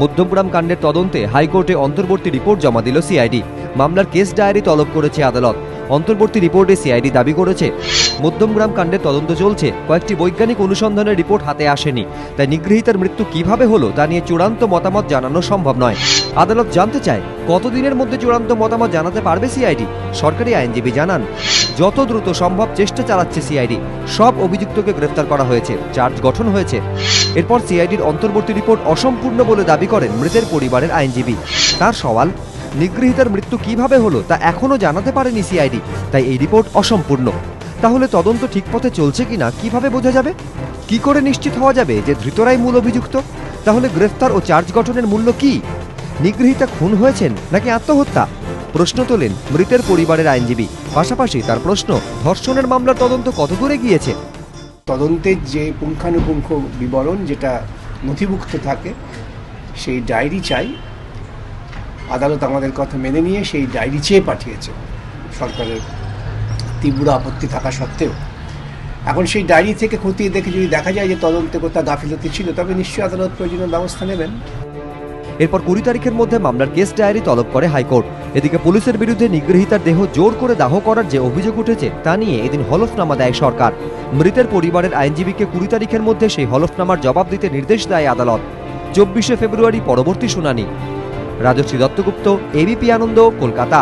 মধ্যমগ্রাম কাণ্ডের তদন্তে হাইকোর্টে অন্তর্বর্তী রিপোর্ট জমা দিল সিআইডি। মামলার কেস ডায়েরি তলব করেছে আদালত। অন্তর্বর্তী রিপোর্টে সিআইডি দাবি করেছে, মধ্যমগ্রাম কাণ্ডের তদন্ত চলছে, কয়েকটি বৈজ্ঞানিক অনুসন্ধানের রিপোর্ট হাতে আসেনি, তাই নিগৃহীতার মৃত্যু কিভাবে হলো তা নিয়ে চূড়ান্ত মতামত জানানো সম্ভব নয়। আদালত জানতে চায়, কতদিনের মধ্যে চূড়ান্ত মতামত জানাতে পারবে সিআইডি? সরকারি আইনজীবী জানান, যত দ্রুত সম্ভব চেষ্টা চালাচ্ছে সিআইডি। সব অভিযুক্তকে গ্রেফতার করা হয়েছে, চার্জ গঠন হয়েছে। এরপর সিআইডির অন্তর্বর্তী রিপোর্ট অসম্পূর্ণ বলে দাবি করেন মৃতের পরিবারের আইনজীবী। তার সওয়াল, নিগৃহীতার মৃত্যু কিভাবে হলো তা এখনো জানাতে পারেনি সিআইডি, তাই এই রিপোর্ট অসম্পূর্ণ। তাহলে তদন্ত ঠিক পথে চলছে কিনা কিভাবে বোঝা যাবে? কি করে নিশ্চিত হওয়া যাবে যে ধৃতরাই মূল অভিযুক্ত? তাহলে গ্রেফতার ও চার্জ গঠনের মূল্য কি? নিগৃহীতা খুন হয়েছেন নাকি আত্মহত্যা? প্রশ্ন তোলেন মৃতের পরিবারের আইনজীবী। পাশাপাশি তার প্রশ্ন, ধর্ষণের মামলার তদন্ত কত দূরে গিয়েছে? তদন্তের যে পুঙ্খানুপুঙ্খ বিবরণ যেটা নথিভুক্ত থাকে, সেই ডায়েরি চাই। আদালত আমাদের কথা মেনে নিয়ে সেই ডায়েরি চেয়ে পাঠিয়েছে, সরকারের তীব্র আপত্তি থাকা সত্ত্বেও। এখন সেই ডায়েরি থেকে খতিয়ে দেখে যদি দেখা যায় যে তদন্তে কোথাও গাফিলতি ছিল, তবে নিশ্চয়ই আদালত প্রয়োজনীয় ব্যবস্থা নেবেন। এরপর 20 তারিখের মধ্যে মামলার কেস ডায়েরি তলব করে হাইকোর্ট। এদিকে পুলিশের বিরুদ্ধে নিগৃহীতার দেহ জোর করে দাহ করার যে অভিযোগ উঠেছে তা নিয়ে এদিন হলফনামা দেয় সরকার। মৃতের পরিবারের আইনজীবীকে 20 তারিখের মধ্যে সেই হলফনামার জবাব দিতে নির্দেশ দেয় আদালত। 24 ফেব্রুয়ারি পরবর্তী শুনানি। রাজশ্রী দত্তগুপ্ত, এবিপি আনন্দ, কলকাতা।